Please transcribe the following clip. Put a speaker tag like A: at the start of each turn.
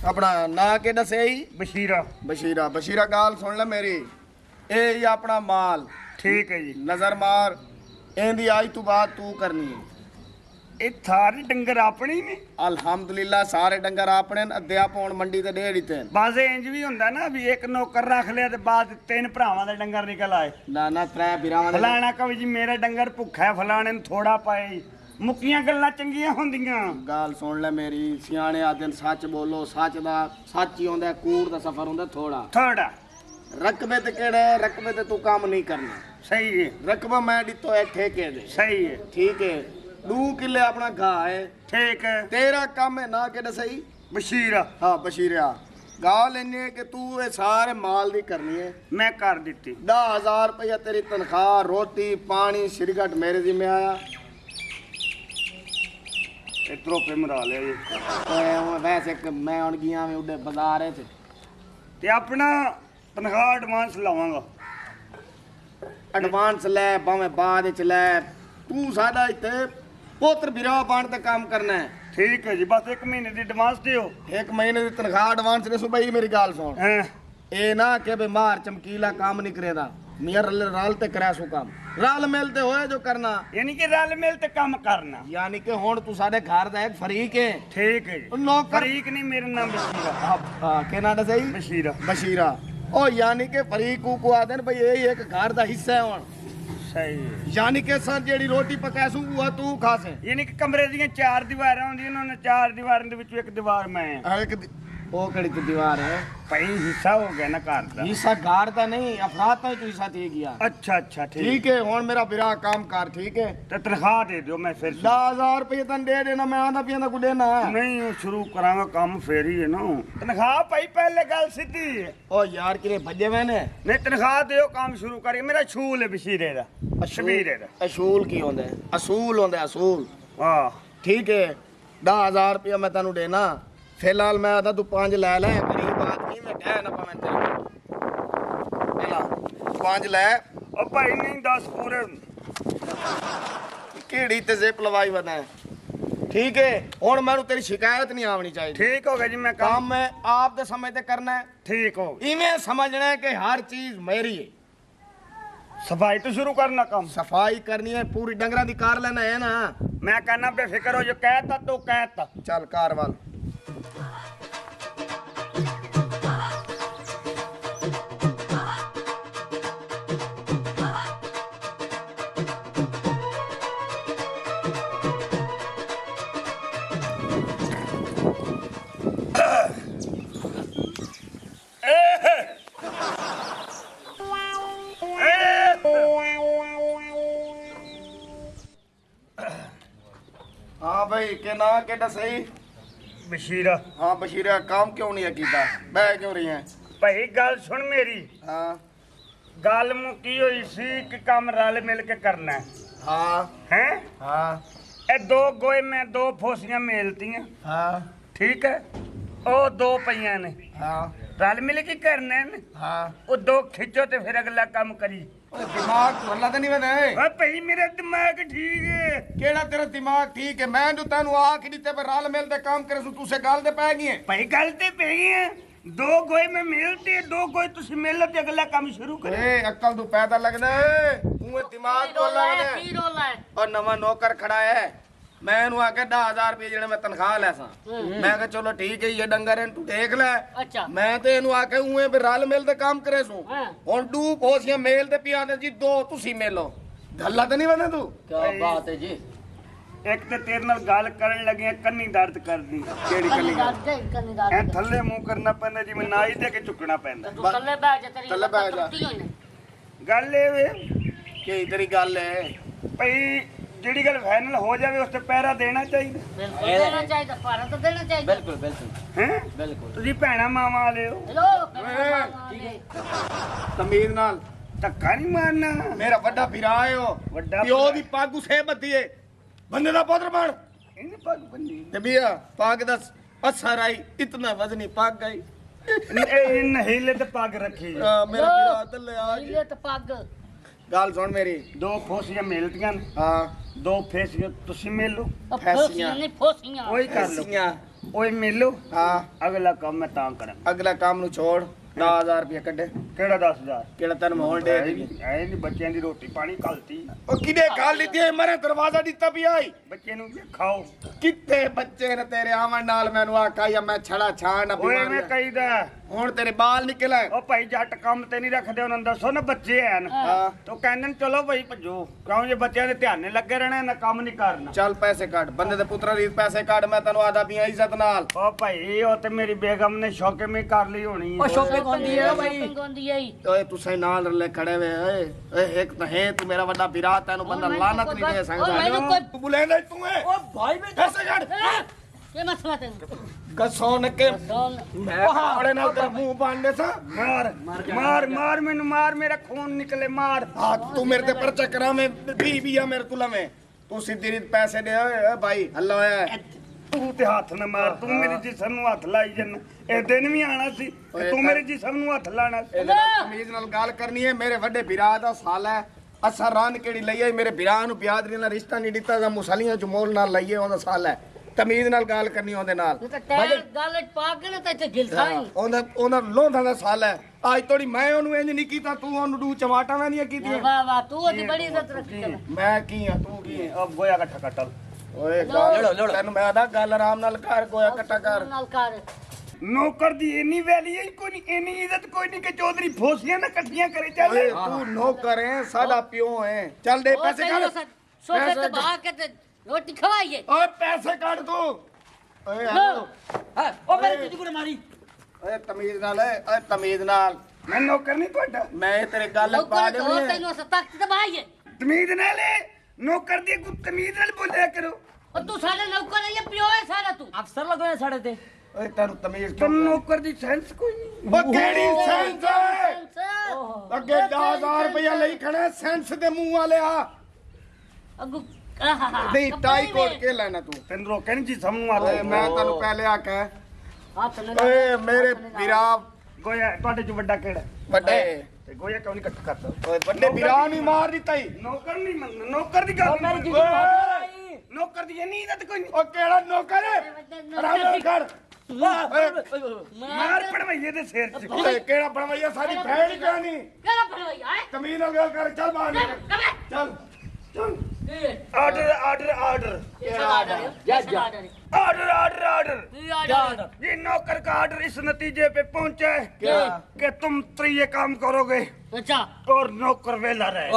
A: अपना ना के दसे ही
B: बशीरा
A: बशीरा बशीरा गाल सुन ले मेरी ए ही अपना माल
B: ठीक है जी
A: नजर मार एंदी आई तू बात तू करनी है
B: ये थारे डंगर अपने ने
A: अल्हम्दुलिल्लाह सारे डंगर अपने अद्या पौन मंडी ते डेढ़ ही
B: बस इंज भी हुंदा ना भी एक नौकर रख लिया ते बाद तीन भरावां दे डंगर निकल आए
A: ना ना त्रै बिरावां दे
B: फलाना कवि जी मेरा डंगर भुखा है फलाने ने थोड़ा पाए मुक्कियां गल्लां चंगियां हुंदियां
A: गाल सुन ले मेरी सियाने आदन सच बोलो सच दा सच ही होंदा कूड़ दा सफर होंदा थोड़ा
B: थोड़ा
A: रकबे ते केड़े रकबे ते तू काम नहीं करना
B: सही है
A: रकबा मैं दितो है ठेके दे
B: सही है
A: ठीक है 2 किले अपना घा है
B: ठीक है
A: तेरा काम है ना के सही
B: बशीरा
A: हाँ बशीरिया गाल इन्ने कि तू ये सारे माल दी करनी है
B: मैं कर दिती
A: 10,000 रुपया तेरी तनख्वाह रोटी पानी सिरगट मेरे जिम्मे आया
B: इतरो पे मरा लिया जी
A: वैसे मैं हूँ गया में उड़े बाजार च
B: ते अपना तनख्वाह एडवांस लावांगा
A: एडवांस लै भावें बाद च लै तू साडा इत्थे पोत्र बिरा पाण ते काम करना है
B: ठीक है जी बस 1 महीने दी एडवांस दियो
A: 1 महीने दी तनख्वाह एडवांस दे भाई मेरी गाल सुन
B: हैं
A: ए ना के बे मार चमकीला काम नहीं करेदा मियां रल ते करा सु काम रल मिल ते होए जो करना
B: यानी कि रल मिल ते काम करना
A: यानी कि हुण तू साडे घर दा एक फरीक है
B: ठीक है जी
A: नौकर
B: फरीक नहीं मेरा नाम बशीरा
A: हां के ना सही
B: बशीरा
A: बशीरा ओ यानी कि फरीक को आदन भाई यही एक घर दा हिस्सा है हुण
B: सही है
A: यानी कि सर जेड़ी रोटी पकासू वो तू खासे
B: यानी कि कमरे ਦੀਆਂ 4 ਦੀਵਾਰਾਂ ਹੁੰਦੀਆਂ ਉਹਨਾਂ 4 ਦੀਵਾਰਾਂ ਦੇ ਵਿੱਚੋਂ ਇੱਕ ਦੀਵਾਰ ਮੈਂ ਆ
A: एक ਉਹ ਕਿਹੜੀ ਤੇ ਦੀਵਾਰ ਹੈ
B: ਭਾਈ ਹਿੱਸਾ ਹੋ ਗਿਆ ਨਾ ਘਰ ਦਾ
A: ਹਿੱਸਾ ਘਰ ਦਾ ਨਹੀਂ ਅਫਰਾਦ ਤਾਂ ਤੂੰ ਹਿੱਸਾ ਦੇ ਗਿਆ
B: ਅੱਛਾ ਅੱਛਾ
A: ठीक है ਹੁਣ ਮੇਰਾ ਬਿਰਾ ਕੰਮ ਕਰ ਠੀਕ है
B: ਤੇ ਤਨਖਾਹ ਦੇ ਦਿਓ ਮੈਂ ਫਿਰ
A: 10,000 ਰੁਪਏ ਤਨ ਦੇ ਦੇਣਾ ਮੈਂ ਆਂਦਾ ਪਿਆ ਨਾ ਕੋ ਦੇਣਾ
B: ਨਹੀਂ ਉਹ ਸ਼ੁਰੂ ਕਰਾਂਗਾ ਕੰਮ ਫੇਰ ਹੀ ਹੈ ਨਾ ਤਨਖਾਹ ਭਾਈ ਪਹਿਲੇ ਗੱਲ ਸਿੱਧੀ ਹੈ
A: ਓ ਯਾਰ ਕਿਰੇ ਭੱਜੇ ਮੈਂ ਨੇ
B: ਨਹੀਂ ਤਨਖਾਹ ਦਿਓ ਕੰਮ ਸ਼ੁਰੂ ਕਰੀਏ ਮੇਰਾ ਛੂਲ ਹੈ ਬਸ਼ੀਰੇ ਦਾ ਸ਼ਬੀਰੇ ਦਾ
A: ਅਸੂਲ ਕੀ ਹੁੰਦਾ ਹੈ ਅਸੂਲ ਹੁੰਦਾ ਹੈ ਅਸੂਲ
B: ਹਾਂ
A: ठीक है 10,000 ਰੁਪਏ ਮੈਂ ਤੈਨੂੰ ਦੇਣਾ ਫਿਲਹਾਲ ਮੈਂ ਆਦਾ ਤੂੰ 5 ਲੈ ਲੈ ਗਰੀਬ ਆਦਮੀ ਮੈਂ ਕਹਿ ਨਾ ਪਾਵੇਂ ਤੇਰੇ ਪਹਿਲਾਂ 5 ਲੈ
B: ਉਹ ਭਾਈ ਨਹੀਂ 10 ਪੂਰੇ
A: ਕਿਹੜੀ ਤੇ ਜ਼ਿਪ ਲਵਾਈ ਵਦਾ ਠੀਕ ਹੈ ਹੁਣ ਮੈਨੂੰ ਤੇਰੀ ਸ਼ਿਕਾਇਤ ਨਹੀਂ ਆਵਣੀ ਚਾਹੀਦੀ
B: ਠੀਕ ਹੋ ਗਿਆ ਜੀ ਮੈਂ ਕੰਮ
A: ਕੰਮ ਮੈਂ ਆਪ ਦੇ ਸਮੇਂ ਤੇ ਕਰਨਾ ਹੈ
B: ਠੀਕ ਹੋ
A: ਇਵੇਂ ਸਮਝਣਾ ਹੈ ਕਿ ਹਰ ਚੀਜ਼ ਮੇਰੀ ਹੈ
B: ਸਫਾਈ ਤੋਂ ਸ਼ੁਰੂ ਕਰਨਾ ਕੰਮ
A: ਸਫਾਈ ਕਰਨੀ ਹੈ ਪੂਰੀ ਡੰਗਰਾਂ ਦੀ ਕਾਰ ਲੈਣਾ ਹੈ ਨਾ
B: ਮੈਂ ਕਹਿੰਦਾ ਬੇਫਿਕਰ ਹੋ ਜੋ ਕਹਿਤਾ ਤੂੰ ਕਹਿਤਾ
A: ਚੱਲ ਕਾਰ ਵੱਲ हाँ भाई के ना के सही
B: ਬਸ਼ੀਰਾ
A: हाँ बशीरा काम क्यों नहीं है कीता बह क्यों रही है
B: ਭਾਈ ਗੱਲ ਸੁਣ ਮੇਰੀ
A: हाँ
B: ਗੱਲ ਮੁੱਕੀ ਹੋਈ ਸੀ ਕਿ ਕੰਮ ਰਲ ਮਿਲ ਕੇ ਕਰਨਾ ਹੈ
A: हाँ
B: ਹੈਂ?
A: हाँ
B: ਇਹ 2 ਗੋਏ ਮੈਂ 2 ਫੋਸੀਆਂ ਮੇਲਤੀਆਂ
A: हाँ
B: ਠੀਕ ਹੈ ਉਹ 2 ਪਈਆਂ ਨੇ
A: हाँ
B: ਰਲ ਮਿਲ ਕੇ ਕਰਨਾ ਨੇ
A: हाँ
B: ਉਹ 2 ਖਿੱਚੋ ਤੇ ਫਿਰ ਅਗਲਾ ਕੰਮ ਕਰੀ
A: दिमाग तो अल्लाह तो नहीं बने
B: ਓਏ ਭਾਈ ਮੇਰਾ ਦਿਮਾਗ ਠੀਕ ਹੈ
A: केड़ा तेरा दिमाग ठीक है मैं जो तेनू आख दी ते रल मिल के काम करे तू से गल ते पै गई है
B: ਭਾਈ ਗੱਲ ਤੇ ਪਈ ਹੈ 2 ਗੋਏ ਮੈਂ ਮੇਲਤੇ 2 ਗੋਏ ਤੁਸੀਂ ਮੇਲੋ ਤੇ ਅਗਲਾ ਕੰਮ ਸ਼ੁਰੂ ਕਰੋ
A: ए अक्ल तू पैदा लगना है तू दिमाग तो लगना है और नवा नौकर खड़ा है मैं इनू आके 10,000 रुपये जेने मैं तनख्वाह लै सा मैं कहा चलो ठीक है ये डंगर है तू देख ले
C: अच्छा
A: मैं ते इनू आके उए भी रल मिल के काम करे सू हुन 2 पोसियां मेल ते पिया दे जी 2 तुसी मेलो गल्ला ते नहीं बने तू
C: क्या बात है जी
B: ਇੱਕ ਤੇ ਤੇਰੇ ਨਾਲ ਗੱਲ ਕਰਨ ਲੱਗੇ ਕੰਨੀ ਦਰਦ ਕਰਦੀ
A: केड़ी कली
B: ਐ ਥੱਲੇ ਮੂੰਹ ਕਰਨਾ ਪੈਂਦਾ ਜਿਵੇਂ ਨਾਈ ਦੇ ਕੇ ਝੁਕਣਾ ਪੈਂਦਾ
C: तू तल्ले बैठ जा तेरी
A: तल्ले बैठ जा।
C: टूटी हुई ने।
B: ਗੱਲ ਇਹ ਵੇ
A: के तेरी गल है
B: ਭਈ ਜਿਹੜੀ ਗੱਲ ਫਾਈਨਲ ਹੋ ਜਾਵੇ ਉਸ ਤੇ ਪਹਿਰਾ ਦੇਣਾ ਚਾਹੀਦਾ
C: बिल्कुल देना चाहिए पारा तो देना चाहिए
D: बिल्कुल बिल्कुल
B: ਹੈ
D: बिल्कुल
B: ਤੁਸੀਂ ਭੈਣਾ ਮਾਵਾ ਵਾਲੇ ਹੋ
C: हेलो
A: तमीज नाल
B: ਧੱਕਾ ਨਹੀਂ ਮਾਰਨਾ
A: मेरा बड़ा फिरा है ओ
B: ਵੱਡਾ
A: पिओ दी पग उसे बद्दी है बंदे दा पुत्र बन
B: ਇਹਨੇ ਪੱਗ ਬੰਦੀ
A: ते बिया पग दा असर आई इतना वजनी पग गई
B: ਇਹ ਨਹੀਲੇ ਤੇ ਪੱਗ ਰੱਖੀ
A: मेरा फिरा तले आ
C: ये तो पग
A: गल सुन मेरी
B: 2 ਫੋਸੀਆਂ ਮਿਲਦੀਆਂ ਨੇ
A: हाँ
B: 2 ਫੇਸੀਆਂ ਤੁਸੀਂ ਮਿਲੋ
C: फोसियां नहीं फोसियां
B: ਉਹੀ ਕਰ ਲਓ
A: फैसियां
B: ਓਏ ਮਿਲੋ
A: ਹਾਂ
B: ਅਗਲਾ ਕੰਮ ਮੈਂ ਤਾਂ ਕਰਾਂ
A: ਅਗਲਾ ਕੰਮ ਨੂੰ ਛੋੜ 10000 ਰੁਪਏ ਕੱਢੇ
B: ਕਿਹੜਾ 10000
A: ਕਿਹੜਾ ਤੈਨੂੰ ਮੋਹਣ ਦੇ ਦੇਗੀ
B: ਐ ਨਹੀਂ ਬੱਚਿਆਂ ਦੀ ਰੋਟੀ ਪਾਣੀ ਘਲਤੀ
A: ਉਹ ਕਿਹਦੇ ਗੱਲ ਦਿੱਤੀ ਐ ਮਰੇ ਦਰਵਾਜ਼ਾ ਦਿੱਤਾ ਵੀ ਆਈ
B: ਬੱਚੇ ਨੂੰ ਵੀ ਖਾਓ
A: ਕਿੱਥੇ ਬੱਚੇ ਨੇ ਤੇਰੇ ਆਵਣ ਨਾਲ ਮੈਨੂੰ ਆਖਾ ਜਾਂ ਮੈਂ ਛੜਾ ਛਾਣ ਨਾ
B: ਓਏ ਮੈਂ ਕਹੀਦਾ
A: ਹੁਣ ਤੇਰੇ ਬਾਲ ਨਿਕਲੇ
B: ਉਹ ਭਾਈ ਜੱਟ ਕੰਮ ਤੇ ਨਹੀਂ ਰੱਖਦੇ ਉਹਨਾਂ ਨੂੰ ਦੱਸੋ ਨਾ ਬੱਚੇ ਐਨ
A: ਹਾਂ
B: ਤੋ ਕਹਿੰਦੇ ਨੇ ਚਲੋ ਭਾਈ ਭੱਜੋ ਕਿਉਂ ਜੇ ਬੱਚਿਆਂ ਦੇ ਧਿਆਨ ਨਹੀਂ ਲੱਗੇ ਰਹਿਣਾ ਨਾ ਕੰਮ ਨਹੀਂ ਕਰਨਾ
A: ਚੱਲ ਪੈਸੇ ਕੱਢ ਬੰਦੇ ਦੇ ਪੁੱਤਰਾ ਦੀ ਪੈਸੇ ਕੱਢ ਮੈਂ ਤੈਨੂੰ ਆਦਾ ਪੀਆਂ ਇੱਜ਼ਤ ਨਾਲ
B: ਉਹ ਭਾਈ ਉਹ ਤੇ ਮੇਰੀ ਬੇਗਮ ਨੇ ਸ਼ੌਕੇ ਮੇ ਕਰ ਲਈ ਹੋਣੀ
C: ਉਹ ਸ਼ੋਪਿੰਗ ਹੁੰਦੀ ਹੈ ਬਾਈ ਹੁੰਦੀ ਹੈ
A: ਓਏ ਤੁਸੀਂ ਨਾਲ ਲੈ ਖੜੇ ਵੇ ਓਏ ਇੱਕ ਤਾਂ ਹੈ ਤੂੰ ਮੇਰਾ ਵੱਡਾ ਵੀਰਾ ਤੈਨੂੰ ਬੰਦਾ ਲਾਨਤ ਨਹੀਂ ਦੇ ਸਕਦਾ ਤੂੰ ਬੁਲਾਉਂਦਾ ਤੂੰ ਏ
C: ਉਹ ਭਾਈ ਮੈਂ
A: ਪੈਸੇ ਕੱਢ
C: ਕੀ ਮਸਲਾ ਤੈਨੂੰ
A: ਕਸੋਂ ਨਕੇ ਮੈਂ ਆਪਣੇ ਨਾਲ ਤੇਰਾ ਮੂੰਹ ਬਾਂਦੇ ਸਾਂ
B: ਮਾਰ ਮਾਰ ਮਾਰ ਮੈਨੂੰ ਮਾਰ ਮੇਰਾ ਖੂਨ ਨਿਕਲੇ ਮਾਰ
A: ਆ ਤੂੰ ਮੇਰੇ ਤੇ ਪਰਚਾ ਕਰਾ ਮੈਂ ਵੀ ਆ ਮੇਰੇ ਕੋਲ ਲਵੇਂ ਤੂੰ ਸਿੱਧੀ ਰੀਤ ਪੈਸੇ ਦੇ ਓਏ ਭਾਈ ਹੱਲਾ ਹੋਇਆ
B: ਤੂੰ ਤੇ ਹੱਥ ਨਾ ਮਾਰ ਤੂੰ ਮੇਰੇ ਜਿਸਮ ਨੂੰ ਹੱਥ ਲਾਈ ਜਨ ਇਹ ਦਿਨ ਵੀ ਆਣਾ ਸੀ ਤੇ ਤੂੰ ਮੇਰੇ ਜਿਸਮ ਨੂੰ ਹੱਥ ਲਾਣਾ ਸੀ
A: ਇਹਦੇ ਨਾਲ ਤਮੀਜ਼ ਨਾਲ ਗੱਲ ਕਰਨੀ ਹੈ ਮੇਰੇ ਵੱਡੇ ਵੀਰਾ ਦਾ ਸਾਲ ਹੈ ਅਸਾਂ ਰਨ ਕਿਹੜੀ ਲਈਏ ਮੇਰੇ ਵੀਰਾ ਨੂੰ ਬਿਆਦਰੀ ਨਾਲ ਰਿਸ਼ਤਾ ਨਹੀਂ ਦਿੱਤਾ ਜਾਂ ਮੁਸਲੀਆਂ ਚ ਮੋਲ ਨਾਲ ਲਈਏ ਉਹਦਾ ਸਾਲ ਹੈ ਤਮੀਜ਼ ਨਾਲ ਗੱਲ ਕਰਨੀ ਉਹਦੇ ਨਾਲ
C: ਗੱਲ ਪਾ ਕੇ ਨਾ ਤੇ ਗਿਲਦਾ ਹੀ
A: ਉਹਦਾ ਲੋਂਧਾਂ ਦਾ ਸਾਲ ਹੈ ਅੱਜ ਤੋੜੀ ਮੈਂ ਉਹਨੂੰ ਇੰਜ ਨਹੀਂ ਕੀਤਾ ਤੂੰ ਉਹਨੂੰ ਡੂ ਚਮਾਟਾਂ ਮੈਂ ਨਹੀਂ ਕੀਤੀਆਂ
C: ਵਾਹ ਵਾਹ ਤੂੰ ਉਹਦੀ ਬੜੀ ਇੱਜ਼ਤ ਰੱਖੀ ਕਰ
A: ਮੈਂ ਕੀ ਆ ਤੂੰ ਕੀ ਆ
B: ਉਹ ਗੋਇਆ ਇਕੱਠਾ ਕੱਟਲ
A: ਓਏ ਗੱਲ ਤੈਨੂੰ ਮੈਂ ਆਦਾ ਗੱਲ ਆਰਾਮ ਨਾਲ ਕਰ ਗੋਇਆ ਕੱਟਾ ਕਰ
C: ਨਾਲ ਕਰ
B: ਨੌਕਰ ਦੀ ਇੰਨੀ ਵੈਲੀ ਹੈ ਕੋਈ ਨਹੀਂ ਇੰਨੀ ਇੱਜ਼ਤ ਕੋਈ ਨਹੀਂ ਕਿ ਚੌਧਰੀ ਫੋਸੀਆਂ ਨਾ ਇਕੱਠੀਆਂ ਕਰੇ ਚੱਲ
A: ਓਏ ਤੂੰ ਨੌਕਰ ਹੈ ਸਾਡਾ ਪਿਓ ਹੈ ਚੱਲ ਦੇ ਪੈਸੇ ਕੱਢ
C: ਸੋਫੇ ਤੇ ਬਾਹਰ ਕੇ ਤੇ ਰੋਟੀ ਖਵਾਈਏ
A: ਓਏ ਪੈਸੇ ਕੱਢ ਤੂੰ ਓਏ ਹੈਲੋ
C: ਉਹ ਮੇਰੇ ਜੀਜੂ ਕੋਲ ਮਾਰੀ
A: ਓਏ ਤਮੀਜ਼ ਨਾਲ ਓਏ ਤਮੀਜ਼ ਨਾਲ
B: ਮੈਂ ਨੌਕਰ ਨਹੀਂ ਤੁਹਾਡਾ
A: ਮੈਂ ਤੇਰੇ ਗੱਲ ਪਾ
C: ਲੋਕਾਂ ਤੋਂ
A: ਦੇਣੀ
C: ਤੈਨੂੰ ਸਤਾਕ ਤੇ ਬਾਈਏ
B: ਤਮੀਜ਼ ਨਾਲ ਨੌਕਰ ਦੀ ਕੋਈ ਤਮੀਜ਼ ਨਾਲ ਬੋਲਿਆ ਕਰੋ
C: ਉਹ ਤੂੰ ਸਾਡੇ ਨੌਕਰ ਹੈ ਇਹ ਪਿਓ ਹੈ ਸਾਡਾ ਤੂੰ
D: ਅਫਸਰ ਲੱਗੋਏ ਸਾਡੇ ਤੇ
A: ਓਏ ਤੈਨੂੰ ਤਮੀਜ਼
B: ਤੈਨੂੰ
A: ਕਿਉਂ
B: ਨੌਕਰ ਦੀ ਸੈਂਸ ਕੋਈ ਨਹੀਂ
A: ਉਹ ਕਿਹੜੀ ਸੈਂਸ ਹੈ ਅੱਗੇ 10000 ਰੁਪਇਆ ਲਈ ਖੜਾ ਸੈਂਸ ਦੇ ਮੂੰਹ ਵਾਲਿਆ
C: ਅੱਗੂ
A: ਨਹੀਂ ਟਾਈ ਕੋਟ ਕੇ ਲੈਣਾ ਤੂੰ
B: ਤੈਨੂੰ ਰੋਕਿਆ ਨਹੀਂ ਜਿਸਮ ਨੂੰ
A: ਓਏ
B: ਹੱਥ
A: ਮੈਂ ਤੈਨੂੰ ਪਹਿਲੇ ਆਖਿਆ
C: ਹੱਥ ਨਾ
A: ਓਏ ਮੇਰੇ ਵੀਰਾ
B: ਗੋਇਆ ਤੁਹਾਡੇ ਚ ਵੱਡਾ ਕਿਹੜਾ
A: ਵੱਡੇ
B: ਤੇ ਗੋਇਆ ਕਿਉਂ ਨਹੀਂ ਇਕੱਠਾ ਕਰਦਾ
A: ਓਏ ਵੱਡੇ ਵੀਰਾ ਨਹੀਂ ਮਾਰ ਦਿੱਤਾ ਹੀ
B: ਨੌਕਰ ਨਹੀਂ ਮੰਗਣਾ ਨੌਕਰ ਦੀ ਗੱਲ
D: ਉਹ ਮੇਰੀ
B: ਨਹੀਂ
D: ਜੀਜੂ
B: ਓਏ, ਨੌਕਰ ਦੀ ਇੰਨੀ ਇੱਜ਼ਤ ਕੋਈ ਨਹੀਂ
A: ਉਹ ਕਿਹੜਾ ਨੌਕਰ ਹੈ ਆਰਾਮ ਨਾਲ ਕਰ
B: ਮਾਰ ਪੜਵਈਏ ਦੇ ਸਿਰ 'ਚ
A: ਓਏ ਕਿਹੜਾ ਬਣਵਾਈਆ ਸਾਡੀ ਭੈਣ ਹੀ ਕਿਉਂ ਨਹੀਂ
C: ਕਿਹੜਾ ਫੜਵਾਈ ਆਏ
A: ਕਮੀਨ ਨਾਲ ਗੱਲ ਕਰ ਚੱਲ ਬਾਹਰ ਨਿਕਲ ਚੱਲ ਚੱਲ
B: order order order order order order ये नौकर का आर्डर इस नतीजे पे पहुंचा है
A: क्या?
B: कि तुम ये काम करोगे
C: अच्छा
B: और नौकर वेला रहे